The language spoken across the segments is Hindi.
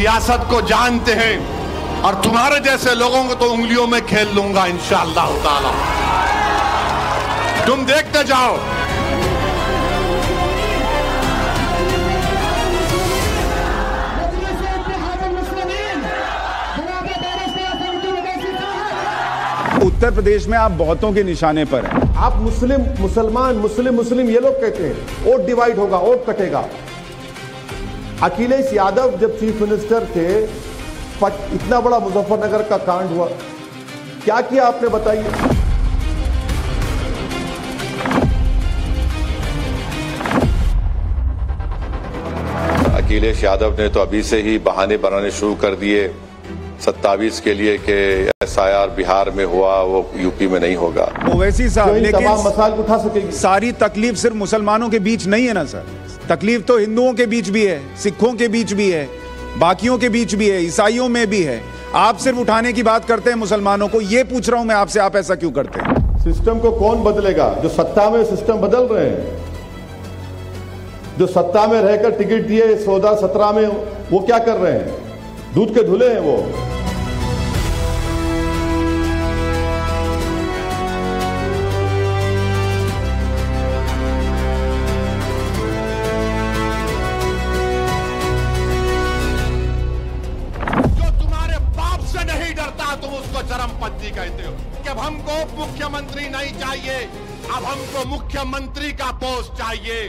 सियासत को जानते हैं और तुम्हारे जैसे लोगों को तो उंगलियों में खेल लूंगा इंशाअल्लाह ताला। तुम देखते जाओ। उत्तर प्रदेश में आप बहुतों के निशाने पर हैं। आप मुस्लिम मुसलमान मुस्लिम ये लोग कहते हैं वोट डिवाइड होगा, वोट कटेगा। अखिलेश यादव जब चीफ मिनिस्टर थे, इतना बड़ा मुजफ्फरनगर का कांड हुआ, क्या किया आपने बताइए। अखिलेश यादव ने तो अभी से ही बहाने बनाने शुरू कर दिए 27 के लिए कि SIR बिहार में हुआ वो यूपी में नहीं होगा। ओवैसी साहब, लेकिन तमाम मसाइल उठा सकेगी। सारी तकलीफ सिर्फ मुसलमानों के बीच नहीं है ना सर, तकलीफ तो हिंदुओं के बीच भी है, सिखों के बीच भी है, बाकियों के बीच भी है, ईसाइयों में भी है। आप सिर्फ उठाने की बात करते हैं मुसलमानों को। ये पूछ रहा हूं मैं आपसे, आप ऐसा क्यों करते हैं? सिस्टम को कौन बदलेगा? जो सत्ता में सिस्टम बदल रहे हैं। जो सत्ता में रहकर टिकट दिए 14-17 में, वो क्या कर रहे हैं? दूध के धुले हैं वो। जो तुम्हारे बाप से नहीं डरता तुम उसको चरमपंथी कहते हो। कि अब हमको मुख्यमंत्री नहीं चाहिए, अब हमको मुख्यमंत्री का पोस्ट चाहिए।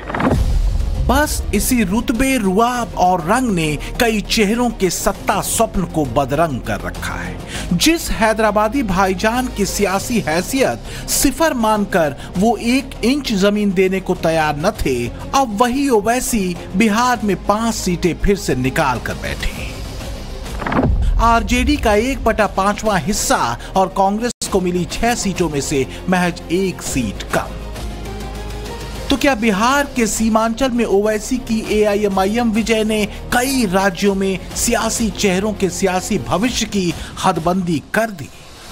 बस इसी रुतबे, रुआब और रंग ने कई चेहरों के सत्ता स्वप्न को बदरंग कर रखा है। जिस हैदराबादी भाईजान की सियासी हैसियत सिफर मानकर वो 1 इंच जमीन देने को तैयार न थे, अब वही ओवैसी बिहार में 5 सीटें फिर से निकाल कर बैठे। आरजेडी का 1/5वां हिस्सा और कांग्रेस को मिली 6 सीटों में से महज 1 सीट कम। तो क्या बिहार के सीमांचल में ओवैसी की AIMIM विजय ने कई राज्यों में सियासी चेहरों के सियासी भविष्य की हदबंदी कर दी?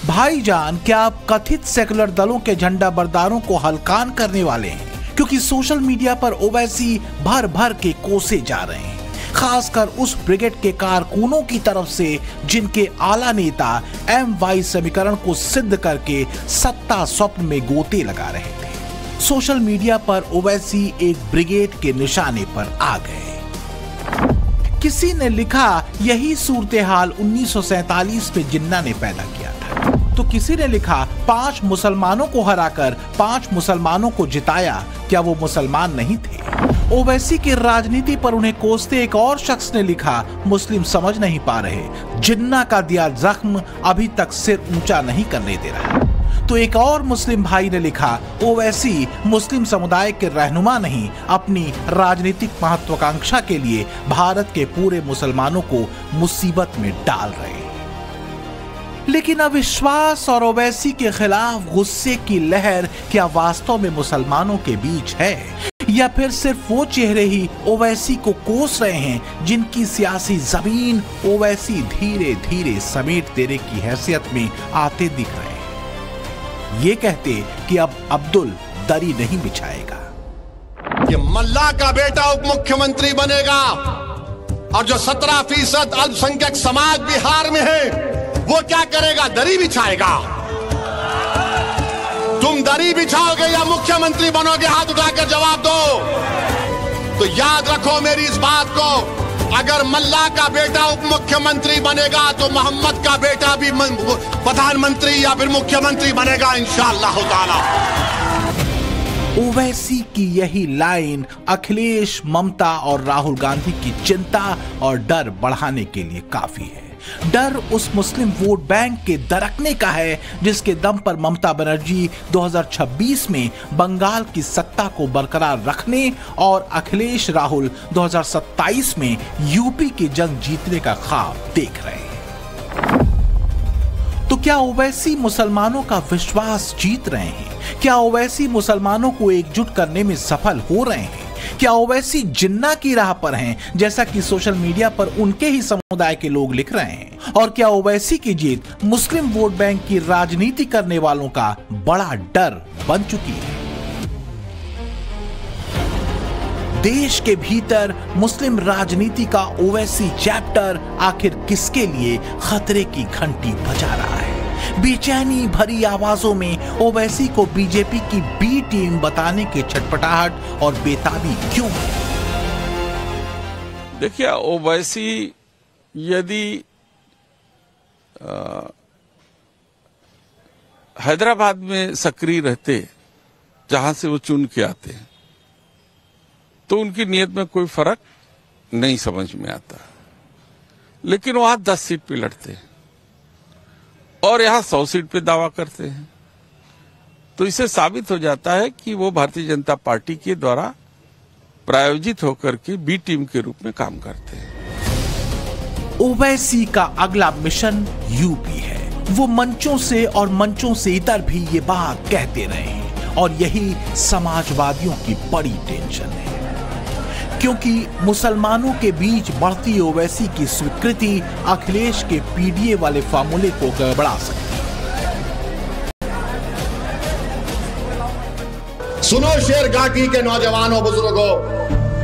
भाईजान, क्या आप कथित सेकुलर दलों के झंडा बरदारों को हलकान करने वाले हैं? क्योंकि सोशल मीडिया पर ओवैसी भर भर के कोसे जा रहे हैं, खासकर उस ब्रिगेड के कारकुनों की तरफ से जिनके आला नेता MY समीकरण को सिद्ध करके सत्ता स्वप्न में गोते लगा रहे थे। सोशल मीडिया पर ओवैसी एक ब्रिगेड के निशाने पर आ गए। किसी ने लिखा, यही सूरत-ए-हाल 1947 में जिन्ना ने पैदा किया था। तो किसी ने लिखा, 5 मुसलमानों को हराकर 5 मुसलमानों को जिताया, क्या वो मुसलमान नहीं थे? ओवैसी की राजनीति पर उन्हें कोसते एक और शख्स ने लिखा, मुस्लिम समझ नहीं पा रहे, जिन्ना का दिया जख्म अभी तक सिर ऊंचा नहीं करने दे रहा। तो एक और मुस्लिम भाई ने लिखा, ओवैसी मुस्लिम समुदाय के रहनुमा नहीं, अपनी राजनीतिक महत्वाकांक्षा के लिए भारत के पूरे मुसलमानों को मुसीबत में डाल रहे हैं। लेकिन अविश्वास और ओवैसी के खिलाफ गुस्से की लहर क्या वास्तव में मुसलमानों के बीच है, या फिर सिर्फ वो चेहरे ही ओवैसी को कोस रहे हैं जिनकी सियासी जमीन ओवैसी धीरे धीरे समेट देने की हैसियत में आते दिख रहे हैं? ये कहते कि अब अब्दुल दरी नहीं बिछाएगा। ये मल्ला का बेटा उप मुख्यमंत्री बनेगा और जो 17% अल्पसंख्यक समाज बिहार में है वो क्या करेगा? दरी बिछाएगा। तुम दरी बिछाओगे या मुख्यमंत्री बनोगे? हाथ उठाकर जवाब दो। तो याद रखो मेरी इस बात को, अगर मल्ला का बेटा उप मुख्यमंत्री बनेगा तो मोहम्मद का बेटा भी प्रधानमंत्री या फिर मुख्यमंत्री बनेगा इंशाअल्लाह ताला। ओवैसी की यही लाइन अखिलेश, ममता और राहुल गांधी की चिंता और डर बढ़ाने के लिए काफी है। डर उस मुस्लिम वोट बैंक के दरकने का है जिसके दम पर ममता बनर्जी 2026 में बंगाल की सत्ता को बरकरार रखने और अखिलेश राहुल 2027 में यूपी की जंग जीतने का ख्वाब देख रहे हैं। तो क्या ओवैसी मुसलमानों का विश्वास जीत रहे हैं? क्या ओवैसी मुसलमानों को एकजुट करने में सफल हो रहे हैं? क्या ओवैसी जिन्ना की राह पर हैं, जैसा कि सोशल मीडिया पर उनके ही समुदाय के लोग लिख रहे हैं? और क्या ओवैसी की जीत मुस्लिम वोट बैंक की राजनीति करने वालों का बड़ा डर बन चुकी है? देश के भीतर मुस्लिम राजनीति का ओवैसी चैप्टर आखिर किसके लिए खतरे की घंटी बजा रहा है? बेचैनी भरी आवाजों में ओवैसी को बीजेपी की बी टीम बताने की छटपटाहट और बेताबी क्यों? देखिए, ओवैसी यदि हैदराबाद में सक्रिय रहते, जहां से वो चुन के आते हैं, तो उनकी नीयत में कोई फर्क नहीं समझ में आता। लेकिन वहां 10 सीट पे लड़ते हैं और यहां 100 सीट पे दावा करते हैं, तो इससे साबित हो जाता है कि वो भारतीय जनता पार्टी के द्वारा प्रायोजित होकर के बी टीम के रूप में काम करते हैं। ओवैसी का अगला मिशन यूपी है। वो मंचों से और मंचों से इतर भी ये बात कहते रहे हैं और यही समाजवादियों की बड़ी टेंशन है, क्योंकि मुसलमानों के बीच बढ़ती ओवैसी की स्वीकृति अखिलेश के पीडीए वाले फार्मूले को गड़बड़ा सकती है। सुनो शेर घाटी के नौजवानों बुजुर्गों,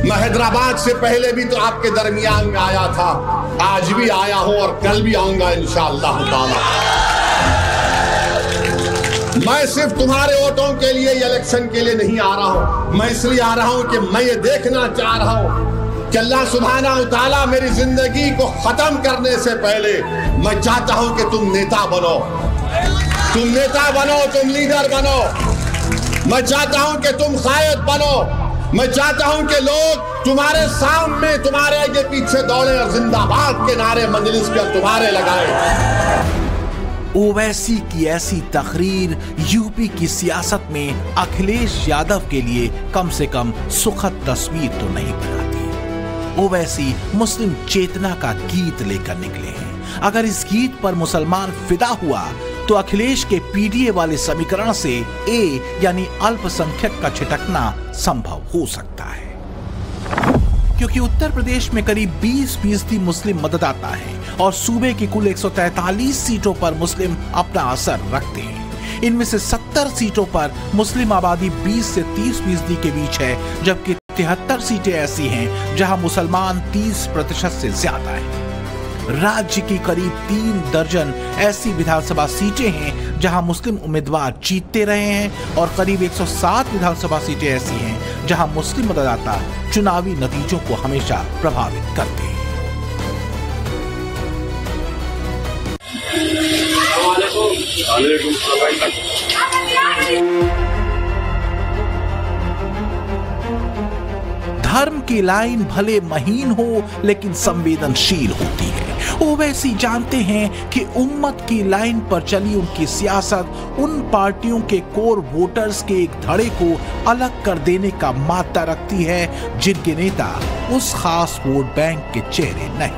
मैं हैदराबाद से पहले भी तो आपके दरमियान में आया था, आज भी आया हूं और कल भी आऊंगा इंशाअल्लाह ताला। मैं सिर्फ तुम्हारे वोटों के लिए इलेक्शन के लिए नहीं आ रहा हूं, मैं इसलिए आ रहा हूं कि मैं ये देखना चाह रहा हूं कि अल्लाह सुब्हानहू व तआला मेरी जिंदगी को खत्म करने से पहले मैं चाहता हूं कि तुम नेता बनो, तुम नेता बनो, तुम लीडर बनो। मैं चाहता हूं कि तुम कायद बनो। मैं चाहता हूं कि लोग तुम्हारे सामने, तुम्हारे आगे पीछे दौड़े और जिंदाबाद के नारे मजलिस पर तुम्हारे लगाए। ओवैसी की ऐसी तकरीर यूपी की सियासत में अखिलेश यादव के लिए कम से कम सुखद तस्वीर तो नहीं बनाती। ओवैसी मुस्लिम चेतना का गीत लेकर निकले हैं। अगर इस गीत पर मुसलमान फिदा हुआ तो अखिलेश के पीडीए वाले समीकरण से ए यानी अल्पसंख्यक का छिटकना संभव हो सकता है, क्योंकि उत्तर प्रदेश में करीब 20% मुस्लिम मतदाता हैं और सूबे की कुल 143 सीटों पर मुस्लिम अपना असर रखते हैं। इनमें से 70 सीटों पर मुस्लिम आबादी 20 से 30% के बीच है, जबकि 73 सीटें ऐसी हैं जहां मुसलमान 30% से ज्यादा हैं। राज्य की करीब 3 दर्जन ऐसी विधानसभा सीटें हैं जहां मुस्लिम उम्मीदवार जीतते रहे हैं और करीब 107 विधानसभा सीटें ऐसी हैं जहां मुस्लिम मतदाता चुनावी नतीजों को हमेशा प्रभावित करते हैं। धर्म की लाइन भले महीन हो लेकिन संवेदनशील होती है। ओवैसी जानते हैं कि उम्मत की लाइन पर चली उनकी सियासत उन पार्टियों के कोर वोटर्स के एक धड़े को अलग कर देने का मादा रखती है जिनके नेता उस खास वोट बैंक के चेहरे नहीं।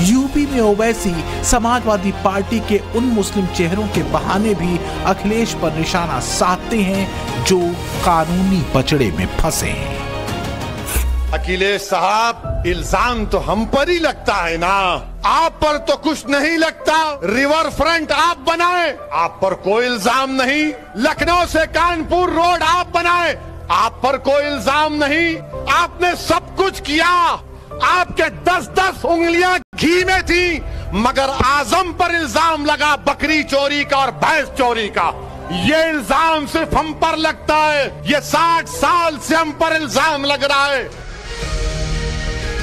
यूपी में ओवैसी समाजवादी पार्टी के उन मुस्लिम चेहरों के बहाने भी अखिलेश पर निशाना साधते हैं जो कानूनी बचड़े में फंसे हैं। अखिलेश साहब, इल्जाम तो हम पर ही लगता है ना, आप पर तो कुछ नहीं लगता। रिवर फ्रंट आप बनाए, आप पर कोई इल्जाम नहीं। लखनऊ से कानपुर रोड आप बनाए, आप पर कोई इल्जाम नहीं। आपने सब कुछ किया, आपके 10-10 उंगलियां घी में थी, मगर आजम पर इल्जाम लगा बकरी चोरी का और भैंस चोरी का। ये इल्जाम सिर्फ हम पर लगता है, ये 60 साल से हम पर इल्जाम लग रहा है।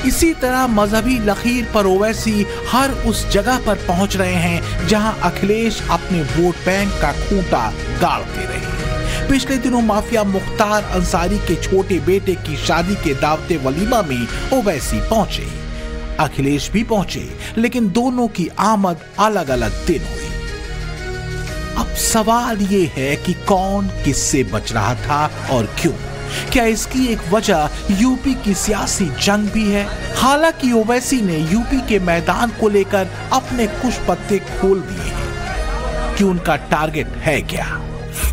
इसी तरह मजहबी लकीर पर ओवैसी हर उस जगह पर पहुंच रहे हैं जहां अखिलेश अपने वोट बैंक का खूंटा गाड़ते रहे। पिछले दिनों माफिया मुख्तार अंसारी के छोटे बेटे की शादी के दावते वलीमा में ओवैसी पहुंचे, अखिलेश भी पहुंचे, लेकिन दोनों की आमद अलग अलग दिन हुई। अब सवाल ये है कि कौन किससे बच रहा था और क्यों? क्या इसकी एक वजह यूपी की सियासी जंग भी है? हालांकि ओवैसी ने यूपी के मैदान को लेकर अपने कुछ पत्ते खोल दिए हैं कि उनका टारगेट है क्या।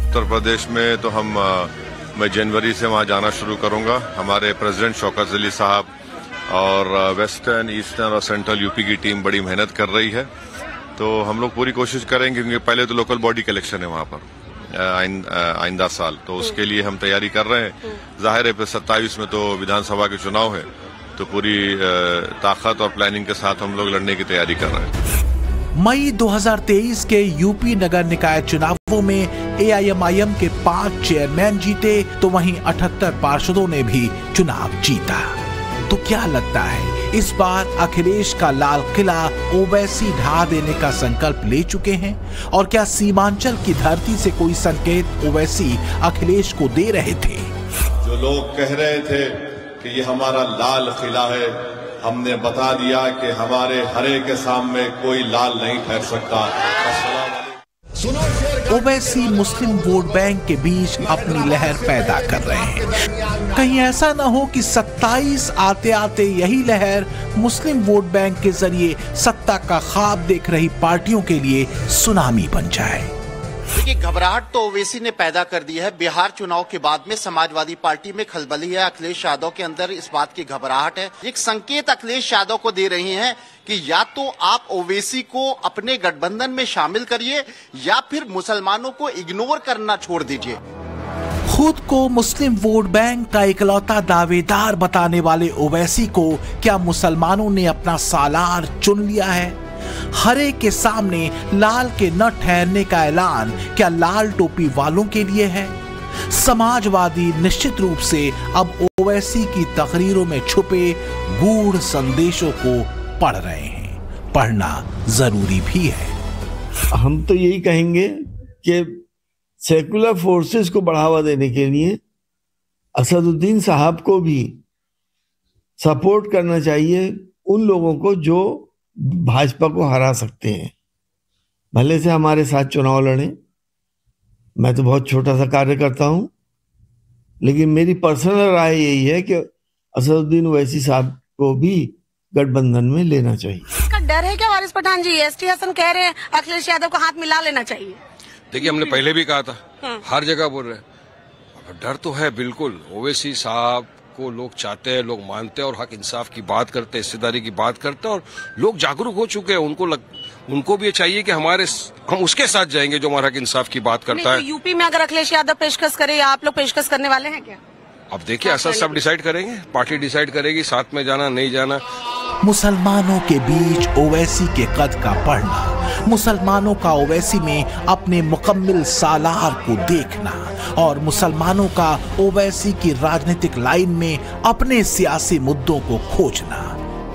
उत्तर प्रदेश में तो मैं जनवरी से वहां जाना शुरू करूंगा। हमारे प्रेसिडेंट शौकत अली साहब और वेस्टर्न, ईस्टर्न और सेंट्रल यूपी की टीम बड़ी मेहनत कर रही है, तो हम लोग पूरी कोशिश करेंगे, क्योंकि पहले तो लोकल बॉडी का इलेक्शन है वहां पर, आइंदा साल, तो उसके लिए हम तैयारी कर रहे हैं। जाहिर है फिर 27 में तो विधानसभा के चुनाव है, तो पूरी ताकत और प्लानिंग के साथ हम लोग लड़ने की तैयारी कर रहे हैं। मई 2023 के यूपी नगर निकाय चुनावों में एआईएमआईएम के 5 चेयरमैन जीते, तो वहीं 78 पार्षदों ने भी चुनाव जीता। तो क्या लगता है इस बार अखिलेश का लाल किला ओवैसी ढा देने का संकल्प ले चुके हैं? और क्या सीमांचल की धरती से कोई संकेत ओवैसी अखिलेश को दे रहे थे? जो लोग कह रहे थे कि ये हमारा लाल किला है, हमने बता दिया कि हमारे हरे के सामने कोई लाल नहीं ठहर सकता। ओवैसी मुस्लिम वोट बैंक के बीच अपनी लहर पैदा कर रहे हैं। कहीं ऐसा न हो कि 27 आते आते यही लहर मुस्लिम वोट बैंक के जरिए सत्ता का ख्वाब देख रही पार्टियों के लिए सुनामी बन जाए। देखिए, घबराहट तो ओवैसी ने पैदा कर दी है। बिहार चुनाव के बाद में समाजवादी पार्टी में खलबली है। अखिलेश यादव के अंदर इस बात की घबराहट है। एक संकेत अखिलेश यादव को दे रही हैं कि या तो आप ओवैसी को अपने गठबंधन में शामिल करिए या फिर मुसलमानों को इग्नोर करना छोड़ दीजिए। खुद को मुस्लिम वोट बैंक का इकलौता दावेदार बताने वाले ओवैसी को क्या मुसलमानों ने अपना सालार चुन लिया है? हरे के सामने लाल के न ठहरने का ऐलान क्या लाल टोपी वालों के लिए है? समाजवादी निश्चित रूप से अब ओवैसी की तकरीरों में छुपे गूढ़ संदेशों को पढ़ रहे हैं। पढ़ना जरूरी भी है। हम तो यही कहेंगे कि सेकुलर फोर्सेस को बढ़ावा देने के लिए असदुद्दीन साहब को भी सपोर्ट करना चाहिए उन लोगों को जो भाजपा को हरा सकते हैं। भले से हमारे साथ चुनाव लड़े, मैं तो बहुत छोटा सा कार्य करता हूं, लेकिन मेरी पर्सनल राय यही है कि असदुद्दीन ओवैसी साहब को भी गठबंधन में लेना चाहिए। इसका डर है क्या वारिस पठान जी? एसटी हसन कह रहे हैं अखिलेश यादव को हाथ मिला लेना चाहिए। देखिए, हमने पहले भी कहा था, हर जगह बोल रहे हैं, डर तो है बिल्कुल। ओवैसी साहब को लोग चाहते हैं, लोग मानते हैं और हक इंसाफ की बात करते हैं, हिस्सेदारी की बात करते हैं, और लोग जागरूक हो चुके हैं। उनको भी चाहिए कि हम उसके साथ जाएंगे जो हमारा हक इंसाफ की बात करता है। तो यूपी में अगर अखिलेश यादव पेशकश करे या आप लोग पेशकश करने वाले हैं क्या? अब देखिए, ऐसा सब डिसाइड करेंगे, पार्टी डिसाइड करेगी साथ में जाना नहीं जाना। मुसलमानों के बीच ओवैसी के कद का पढ़ना, मुसलमानों का ओवैसी में अपने मुकम्मिल सालार को देखना और मुसलमानों का ओवैसी की राजनीतिक लाइन में अपने सियासी मुद्दों को खोजना,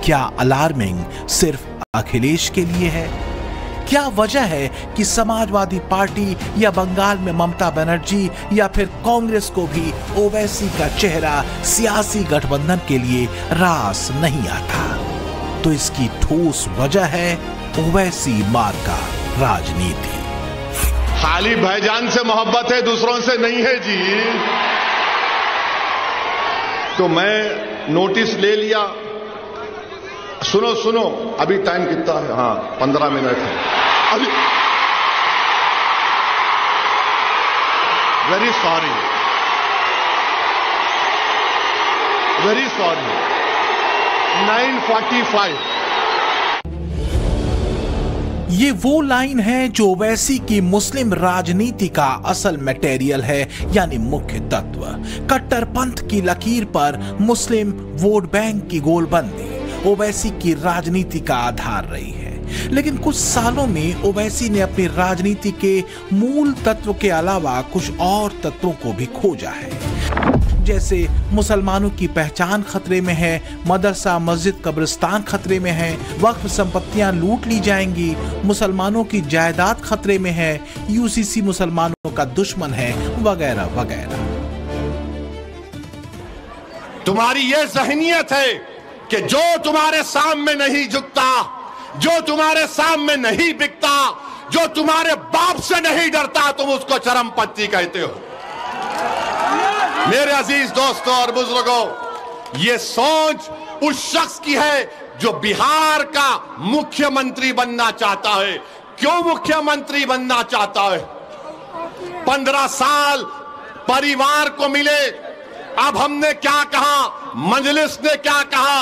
क्या अलार्मिंग सिर्फ अखिलेश के लिए है? क्या वजह है कि समाजवादी पार्टी या बंगाल में ममता बनर्जी या फिर कांग्रेस को भी ओवैसी का चेहरा सियासी गठबंधन के लिए रास नहीं आता? तो इसकी ठोस वजह है ओवैसी मार्का राजनीति। खाली भाईजान से मोहब्बत है, दूसरों से नहीं है जी। तो मैं नोटिस ले लिया। सुनो, अभी टाइम कितना है? हाँ, 15 मिनट है अभी। Very sorry, very sorry. 9:45। ये वो लाइन है जो ओवैसी की मुस्लिम राजनीति का असल मटेरियल है, यानी मुख्य तत्व। कट्टरपंथ की लकीर पर मुस्लिम वोट बैंक की गोलबंदी ओवैसी की राजनीति का आधार रही है। लेकिन कुछ सालों में ओवैसी ने अपनी राजनीति के मूल तत्व के अलावा कुछ और तत्वों को भी खोजा है। जैसे मुसलमानों की पहचान खतरे में है, मदरसा मस्जिद कब्रिस्तान खतरे में है, वक्फ संपत्तियां लूट ली जाएंगी, मुसलमानों की जायदाद खतरे में है, यूसीसी मुसलमानों का दुश्मन है, वगैरह वगैरह। तुम्हारी ये ज़हनियत है कि जो तुम्हारे सामने नहीं झुकता, जो तुम्हारे सामने नहीं बिकता, जो तुम्हारे बाप से नहीं डरता, तुम उसको चरमपंथी कहते हो। मेरे अजीज दोस्तों और बुजुर्गों, ये सोच उस शख्स की है जो बिहार का मुख्यमंत्री बनना चाहता है। क्यों मुख्यमंत्री बनना चाहता है? 15 साल परिवार को मिले। अब हमने क्या कहा, मजलिस ने क्या कहा,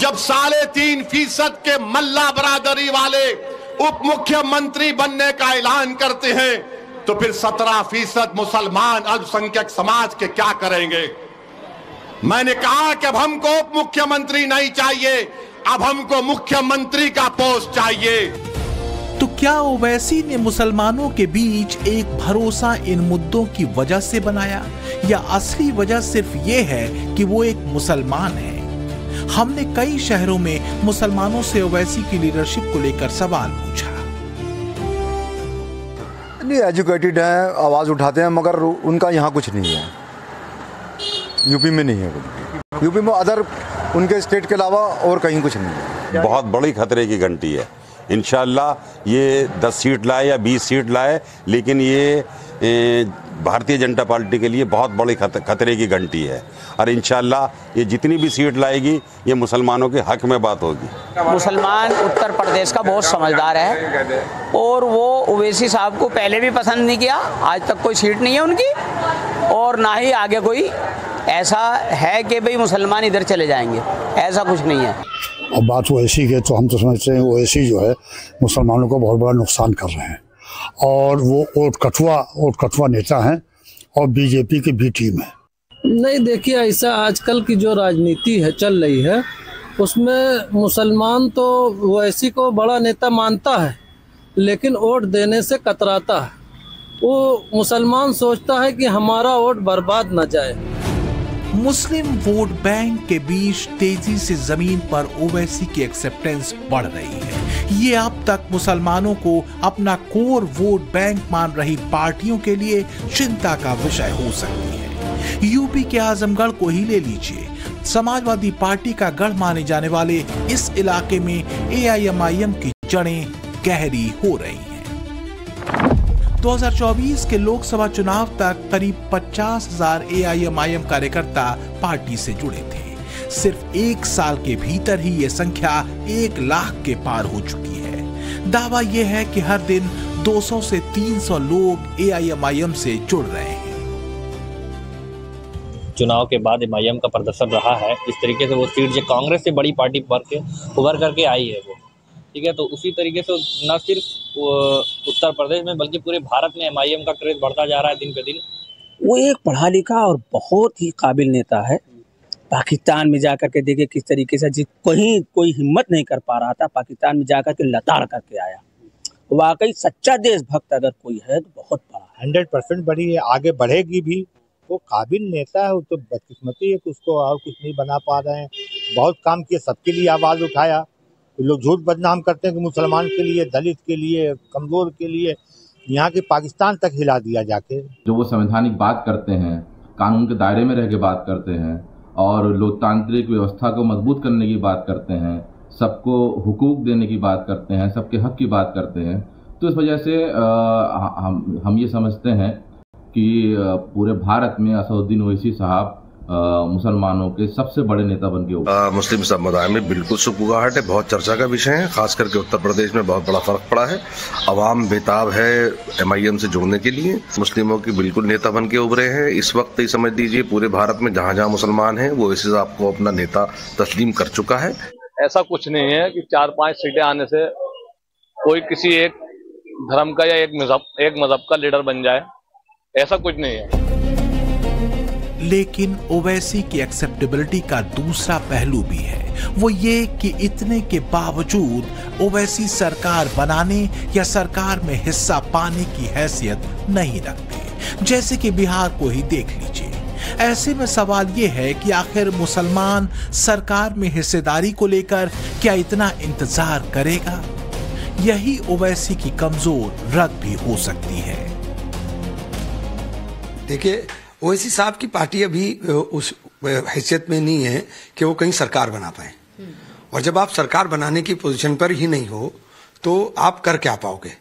जब 3.5% के मल्ला बरादरी वाले उप मुख्यमंत्री बनने का ऐलान करते हैं तो फिर 17% मुसलमान अल्पसंख्यक समाज के क्या करेंगे? मैंने कहा कि अब हमको उप मुख्यमंत्री नहीं चाहिए, अब हमको मुख्यमंत्री का पोस्ट चाहिए। तो क्या ओवैसी ने मुसलमानों के बीच एक भरोसा इन मुद्दों की वजह से बनाया, या असली वजह सिर्फ ये है कि वो एक मुसलमान है? हमने कई शहरों में मुसलमानों से ओवैसी की लीडरशिप को लेकर सवाल पूछा। नहीं, एजुकेटेड हैं, आवाज उठाते हैं, मगर उनका यहाँ कुछ नहीं है। यूपी में नहीं है कुछ। यूपी में अदर उनके स्टेट के अलावा और कहीं कुछ नहीं है। बहुत बड़ी खतरे की घंटी है। इंशाअल्लाह ये 10 सीट लाए या 20 सीट लाए, लेकिन ये भारतीय जनता पार्टी के लिए बहुत बड़ी खतरे की घंटी है। और इंशाअल्लाह ये जितनी भी सीट लाएगी ये मुसलमानों के हक में बात होगी। मुसलमान उत्तर प्रदेश का बहुत समझदार है और वो ओवैसी साहब को पहले भी पसंद नहीं किया, आज तक कोई सीट नहीं है उनकी, और ना ही आगे कोई ऐसा है कि भाई मुसलमान इधर चले जाएंगे, ऐसा कुछ नहीं है। और बात ओवैसी के, तो हम तो समझते हैं ओवैसी जो है मुसलमानों को बहुत बड़ा नुकसान कर रहे हैं, और वो ओट कठुआ नेता हैं और बीजेपी की बी टीम है। नहीं, देखिए ऐसा आजकल की जो राजनीति है चल रही है उसमें मुसलमान तो ओवैसी को बड़ा नेता मानता है, लेकिन वोट देने से कतराता है। वो मुसलमान सोचता है कि हमारा वोट बर्बाद न जाए। मुस्लिम वोट बैंक के बीच तेजी से जमीन पर ओवैसी की एक्सेप्टेंस बढ़ रही है। ये अब तक मुसलमानों को अपना कोर वोट बैंक मान रही पार्टियों के लिए चिंता का विषय हो सकती है। यूपी के आजमगढ़ को ही ले लीजिए। समाजवादी पार्टी का गढ़ माने जाने वाले इस इलाके में AIMIM की जड़ें गहरी हो रही हैं। 2024 के लोकसभा चुनाव तक करीब 50,000 AIMIM कार्यकर्ता पार्टी से जुड़े थे। सिर्फ एक साल के भीतर ही ये संख्या 1 लाख के पार हो चुकी है। दावा यह है कि हर दिन 200 से 300 लोग AIMIM से जुड़ रहे हैं। चुनाव के बाद MIM का प्रदर्शन रहा है, इस तरीके से वो सीट जो कांग्रेस से बड़ी पार्टी उभर करके आई है वो, ठीक है, तो उसी तरीके से न सिर्फ उत्तर प्रदेश में बल्कि पूरे भारत में MIM का क्रेज बढ़ता जा रहा है दिन पे दिन। वो एक पढ़ा लिखा और बहुत ही काबिल नेता है। पाकिस्तान में जाकर के देखिए किस तरीके से, कहीं कोई हिम्मत नहीं कर पा रहा था, पाकिस्तान में जाकर के लताड़ करके आया। वाकई सच्चा देशभक्त अगर कोई है तो बहुत बड़ा। 100% बढ़ी है, आगे बढ़ेगी भी। वो काबिल नेता है, वो तो बदकिस्मती है कि उसको और कुछ नहीं बना पा रहे हैं। बहुत काम किया, सबके लिए आवाज उठाया। तो लोग झूठ बदनाम करते हैं कि मुसलमान के लिए, दलित के लिए, कमजोर के लिए, यहाँ के पाकिस्तान तक हिला दिया जाके। जो वो संवैधानिक बात करते हैं, कानून के दायरे में रह के बात करते हैं और लोकतांत्रिक व्यवस्था को मजबूत करने की बात करते हैं, सबको हुकूक देने की बात करते हैं, सबके हक की बात करते हैं, तो इस वजह से हम ये समझते हैं कि पूरे भारत में असदुद्दीन ओवैसी साहब मुसलमानों के सबसे बड़े नेता बन के उभरे। मुस्लिम समुदाय में बिल्कुल सुगबुगाहट है, बहुत चर्चा का विषय है। खास करके उत्तर प्रदेश में बहुत बड़ा फर्क पड़ा है। अवाम बेताब है MIM से जुड़ने के लिए। मुस्लिमों की बिल्कुल नेता बन के उभरे हैं। इस वक्त ही समझ लीजिए पूरे भारत में जहाँ जहाँ मुसलमान हैं वो ओवैसी साहब को अपना नेता तस्लीम कर चुका है। ऐसा कुछ नहीं है कि 4-5 सीटें आने से कोई किसी एक धर्म का या एक मजहब का लीडर बन जाए, ऐसा कुछ नहीं है। लेकिन ओवैसी की एक्सेप्टेबिलिटी का दूसरा पहलू भी है। वो ये कि इतने के बावजूद ओवैसी सरकार बनाने या सरकार में हिस्सा पाने की हैसियत नहीं रखते। जैसे कि बिहार को ही देख लीजिए। ऐसे में सवाल ये है कि आखिर मुसलमान सरकार में हिस्सेदारी को लेकर क्या इतना इंतजार करेगा? यही ओवैसी की कमजोर रग भी हो सकती है। देखिए, ओवैसी साहब की पार्टी अभी उस हैसियत में नहीं है कि वो कहीं सरकार बना पाए, और जब आप सरकार बनाने की पोजीशन पर ही नहीं हो तो आप कर क्या पाओगे?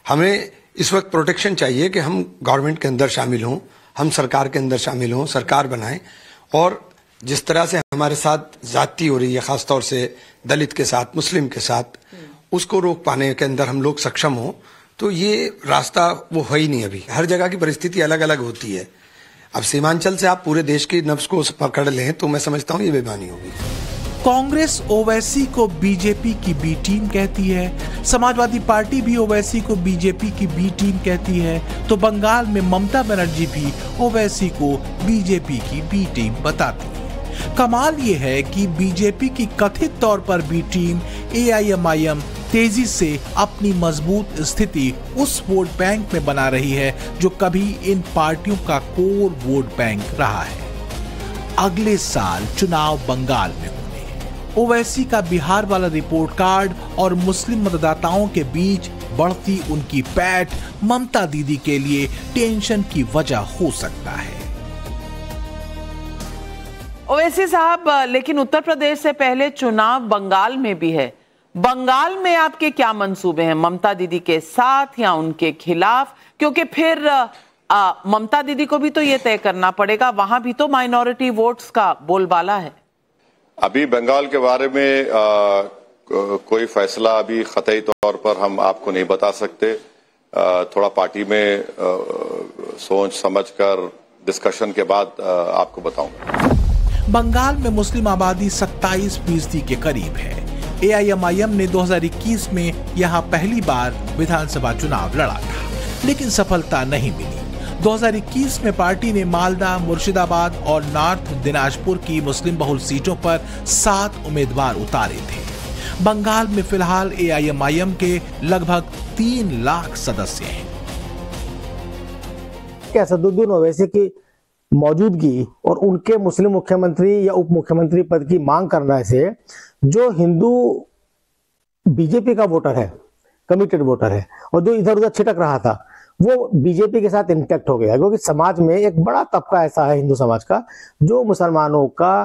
हमें इस वक्त प्रोटेक्शन चाहिए कि हम गवर्नमेंट के अंदर शामिल हों, हम सरकार के अंदर शामिल हों, सरकार बनाएं, और जिस तरह से हमारे साथ जाति हो रही है, खासतौर से दलित के साथ, मुस्लिम के साथ, उसको रोक पाने के अंदर हम लोग सक्षम हों। तो ये रास्ता वो है ही नहीं। अभी हर जगह की परिस्थिति अलग अलग होती है। अब सीमांचल से आप पूरे देश की नब्ज को पकड़ लें तो मैं समझता हूँ ये बेईमानी होगी। कांग्रेस ओवैसी को बीजेपी की बी टीम कहती है, समाजवादी पार्टी भी ओवैसी को बीजेपी की बी टीम कहती है, तो बंगाल में ममता बनर्जी भी ओवैसी को बीजेपी की बी टीम बताती है। कमाल ये है कि बीजेपी की कथित तौर पर बी टीम एआईएमआईएम तेजी से अपनी मजबूत स्थिति उस वोट बैंक में बना रही है जो कभी इन पार्टियों का कोर वोट बैंक रहा है। अगले साल चुनाव बंगाल में होने हैं। ओवैसी का बिहार वाला रिपोर्ट कार्ड और मुस्लिम मतदाताओं के बीच बढ़ती उनकी पैठ ममता दीदी के लिए टेंशन की वजह हो सकता है। ओवैसी साहब, लेकिन उत्तर प्रदेश से पहले चुनाव बंगाल में भी है। बंगाल में आपके क्या मंसूबे हैं, ममता दीदी के साथ या उनके खिलाफ? क्योंकि फिर ममता दीदी को भी तो ये तय करना पड़ेगा, वहां भी तो माइनॉरिटी वोट्स का बोलबाला है। अभी बंगाल के बारे में कोई फैसला अभी क़तई तौर पर हम आपको नहीं बता सकते। थोड़ा पार्टी में सोच समझकर डिस्कशन के बाद आपको बताऊंगा। बंगाल में मुस्लिम आबादी 27% के करीब है। एआईएमआईएम ने 2021 में यहां पहली बार विधानसभा चुनाव लड़ा था, लेकिन सफलता नहीं मिली। 2021 में पार्टी ने मालदा, मुर्शिदाबाद और नॉर्थ दिनाजपुर की मुस्लिम बहुल सीटों पर 7 उम्मीदवार उतारे थे। बंगाल में फिलहाल एआईएमआईएम के लगभग 3 लाख सदस्य हैं। असदुद्दीन ओवैसी की मौजूदगी और उनके मुस्लिम मुख्यमंत्री या उप मुख्यमंत्री पद की मांग करने से जो हिंदू बीजेपी का वोटर है, कमिटेड वोटर है, और जो इधर उधर छिटक रहा था, वो बीजेपी के साथ इंटैक्ट हो गया। क्योंकि समाज में एक बड़ा तबका ऐसा है हिंदू समाज का जो मुसलमानों का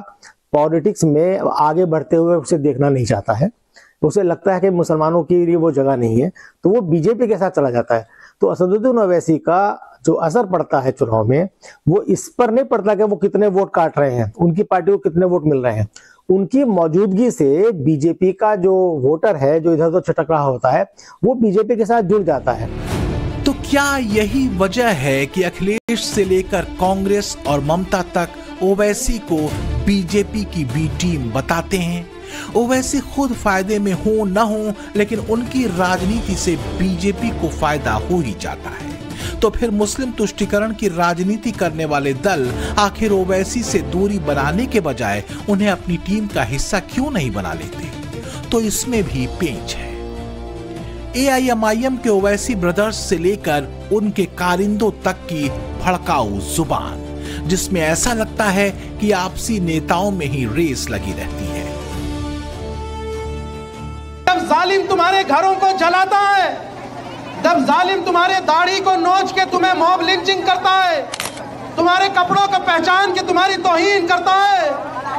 पॉलिटिक्स में आगे बढ़ते हुए उसे देखना नहीं चाहता है। उसे लगता है कि मुसलमानों के लिए वो जगह नहीं है, तो वो बीजेपी के साथ चला जाता है। तो असदुद्दीन ओवैसी का जो असर पड़ता है चुनाव में, वो इस पर नहीं पड़ता कि वो कितने वोट काट रहे हैं, उनकी पार्टी को कितने वोट मिल रहे हैं। उनकी मौजूदगी से बीजेपी का जो वोटर है, जो इधर उधर छिटक रहा होता है, वो बीजेपी के साथ जुड़ जाता है। तो क्या यही वजह है कि अखिलेश से लेकर कांग्रेस और ममता तक ओवैसी को बीजेपी की बी टीम बताते हैं? ओवैसी खुद फायदे में हो न हो, लेकिन उनकी राजनीति से बीजेपी को फायदा हो ही जाता है। तो फिर मुस्लिम तुष्टीकरण की राजनीति करने वाले दल आखिर ओवैसी से दूरी बनाने के बजाय उन्हें अपनी टीम का हिस्सा क्यों नहीं बना लेते? तो इसमें भी पेंच है। एआईएमआईएम के ओवैसी ब्रदर्स से लेकर उनके कारिंदों तक की भड़काऊ जुबान, जिसमें ऐसा लगता है कि आपसी नेताओं में ही रेस लगी रहती है। जब जालिम तुम्हारे घरों को जलाता है, जब जालिम तुम्हारे दाढ़ी को नोच के तुम्हें मॉब लिंचिंग करता है, तुम्हारे कपड़ों को पहचान के तुम्हारी तौहीन करता है,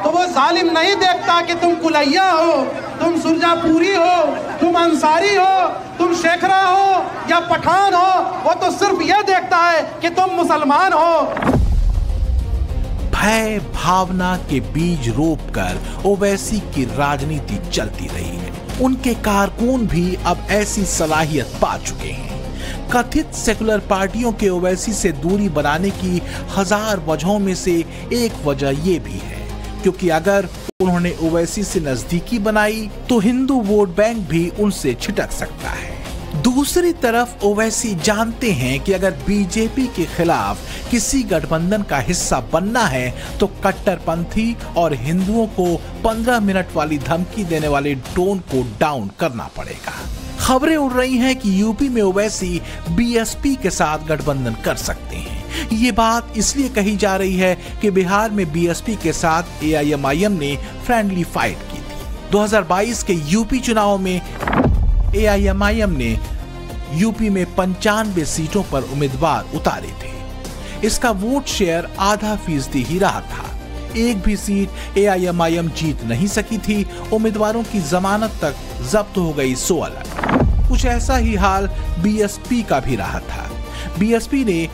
तो वो जालिम नहीं देखता कि तुम कुलैया हो, तुम सुरजापुरी हो, तुम अंसारी हो, तुम शेखरा हो या पठान हो। वो तो सिर्फ ये देखता है कि तुम मुसलमान हो। भय भावना के बीज रोपकर ओवैसी की राजनीति चलती रही है। उनके कारकुन भी अब ऐसी सलाहियत पा चुके हैं। कथित सेकुलर पार्टियों के ओवैसी से दूरी बनाने की हजार वजहों में से एक वजह ये भी है, क्योंकि अगर उन्होंने ओवैसी से नजदीकी बनाई तो हिंदू वोट बैंक भी उनसे छिटक सकता है। दूसरी तरफ ओवैसी जानते हैं कि अगर बीजेपी के खिलाफ किसी गठबंधन का हिस्सा बनना है तो कट्टरपंथी और हिंदुओं को 15 मिनट वाली धमकी देने वाले टोन को डाउन करना पड़ेगा। खबरें उड़ रही हैं कि यूपी में ओवैसी बीएसपी के साथ गठबंधन कर सकते हैं। ये बात इसलिए कही जा रही है कि बिहार में बीएसपी के साथ एआईएमआईएम ने फ्रेंडली फाइट की थी। 2022 के यूपी चुनाव में एआईएमआईएम ने यूपी में 95 सीटों पर उम्मीदवार उतारे थे। इसका वोट शेयर ½ ही रहा था। एक भी सीट एआईएमआईएम जीत नहीं सकी थी। उम्मीदवारों की जमानत तक जब्त हो गई 16। कुछ ऐसा ही हाल बीएसपी का भी रहा था। बीएसपी ने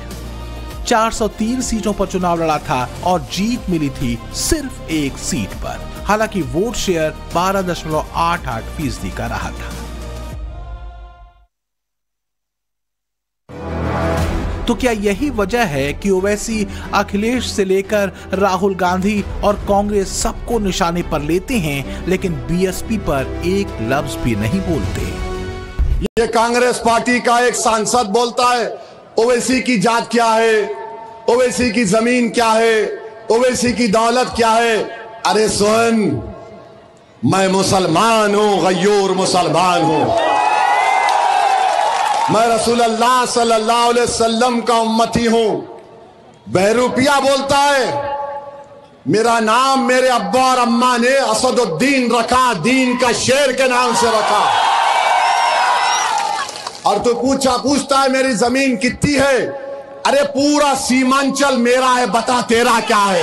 403 सीटों पर चुनाव लड़ा था और जीत मिली थी सिर्फ एक सीट पर। हालांकि वोट शेयर 12.88% का रहा था। तो क्या यही वजह है कि ओवैसी अखिलेश से लेकर राहुल गांधी और कांग्रेस सबको निशाने पर लेते हैं, लेकिन बीएसपी पर एक लफ्ज भी नहीं बोलते? ये कांग्रेस पार्टी का एक सांसद बोलता है ओवैसी की जात क्या है, ओवैसी की जमीन क्या है, ओवैसी की दौलत क्या है। अरे सुन, मैं मुसलमान हूं, गयूर मुसलमान हूं। मैं रसूलुल्लाह सल्लल्लाहु अलैहि वसल्लम का उम्मती हूं। बहरूपिया बोलता है मेरा नाम मेरे अब्बा और अम्मा ने असदुद्दीन रखा, दीन का शेर के नाम से रखा। और तू पूछता है मेरी जमीन कितनी है। अरे पूरा सीमांचल मेरा है, बता तेरा क्या है।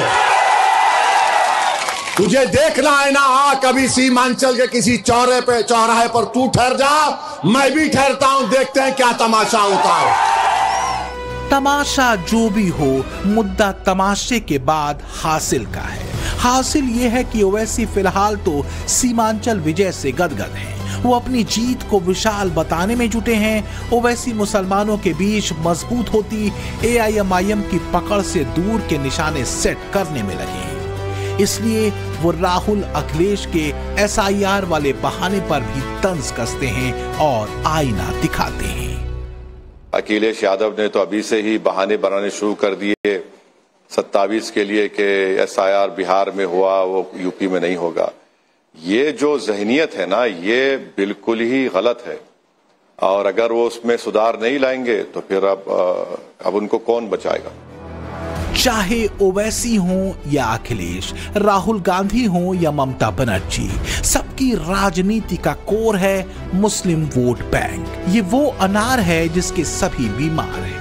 तुझे देखना है ना, कभी सीमांचल के किसी चौराहे पर तू ठहर जा, मैं भी ठहरता हूं, देखते हैं क्या तमाशा होता है। तमाशा जो भी हो, मुद्दा तमाशे के बाद हासिल का है। हासिल यह है कि ओवैसी फिलहाल तो सीमांचल विजय से गदगद हैं। वो अपनी जीत को विशाल बताने में जुटे हैं। ओवैसी मुसलमानों के बीच मजबूत होती AIMIM की पकड़ से दूर के निशाने सेट करने में लगे हैं। इसलिए वो राहुल अखिलेश के SIR वाले बहाने पर भी तंज कसते हैं और आईना दिखाते हैं। अखिलेश यादव ने तो अभी से ही बहाने बनाने शुरू कर दिए 27 के लिए कि SIR बिहार में हुआ, वो यूपी में नहीं होगा। ये जो जहनियत है ना, ये बिल्कुल ही गलत है। और अगर वो उसमें सुधार नहीं लाएंगे तो फिर अब उनको कौन बचाएगा। चाहे ओवैसी हो या अखिलेश, राहुल गांधी हो या ममता बनर्जी, सबकी राजनीति का कोर है मुस्लिम वोट बैंक। ये वो अनार है जिसके सभी बीमार हैं।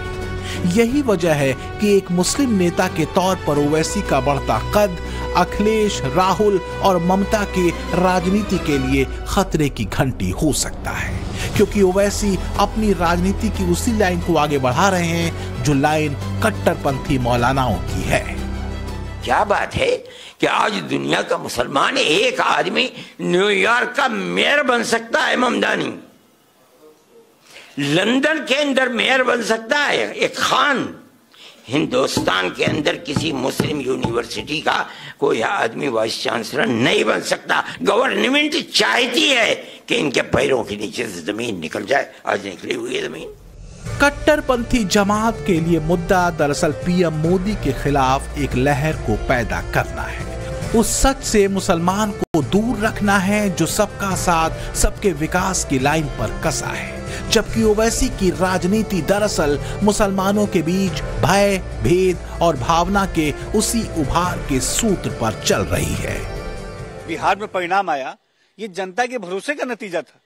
यही वजह है कि एक मुस्लिम नेता के तौर पर ओवैसी का बढ़ता कद अखिलेश, राहुल और ममता के राजनीति के लिए खतरे की घंटी हो सकता है, क्योंकि ओवैसी अपनी राजनीति की उसी लाइन को आगे बढ़ा रहे हैं जो लाइन कट्टरपंथी मौलानाओं की है। क्या बात है कि आज दुनिया का मुसलमान एक आदमी न्यूयॉर्क का मेयर बन सकता है, ममदानी लंदन के अंदर मेयर बन सकता है, एक खान हिंदुस्तान के अंदर किसी मुस्लिम यूनिवर्सिटी का कोई आदमी वाइस चांसलर नहीं बन सकता। गवर्नमेंट चाहती है कि इनके पैरों के नीचे से जमीन निकल जाए, आज निकली हुई है जमीन। कट्टरपंथी जमात के लिए मुद्दा दरअसल PM मोदी के खिलाफ एक लहर को पैदा करना है। उस सच से मुसलमान को दूर रखना है जो सबका साथ, सबके विकास की लाइन पर कसा है। जबकि ओवैसी की राजनीति दरअसल मुसलमानों के बीच भय, भेद और भावना के उसी उभार के सूत्र पर चल रही है। बिहार में परिणाम आया, ये जनता के भरोसे का नतीजा था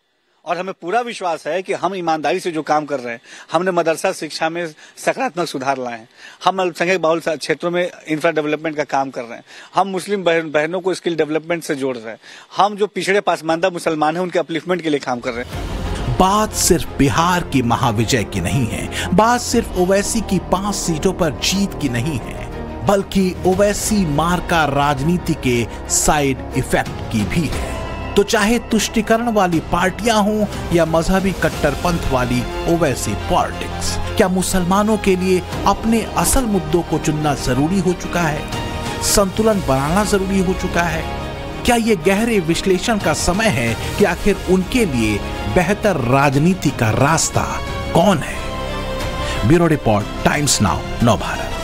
और हमें पूरा विश्वास है कि हम ईमानदारी से जो काम कर रहे हैं, हमने मदरसा शिक्षा में सकारात्मक सुधार लाए हैं, हम अल्पसंख्यक बहुल क्षेत्रों में इंफ्रा डेवलपमेंट का काम कर रहे हैं, हम मुस्लिम बहनों को स्किल डेवलपमेंट से जोड़ रहे हैं, हम जो पिछड़े पासमानदा मुसलमान हैं उनके अपलिफ्टमेंट के लिए काम कर रहे हैं। बात सिर्फ बिहार की महाविजय की नहीं है, बात सिर्फ ओवैसी की 5 सीटों पर जीत की नहीं है, बल्कि ओवैसी मार्का राजनीति के साइड इफेक्ट की भी है। तो चाहे तुष्टिकरण वाली पार्टियां हों या मजहबी कट्टरपंथ वाली ओवैसी पॉलिटिक्स, क्या मुसलमानों के लिए अपने असल मुद्दों को चुनना जरूरी हो चुका है? संतुलन बनाना जरूरी हो चुका है? क्या ये गहरे विश्लेषण का समय है कि आखिर उनके लिए बेहतर राजनीति का रास्ता कौन है? ब्यूरो रिपोर्ट, टाइम्स नाउ, नव भारत।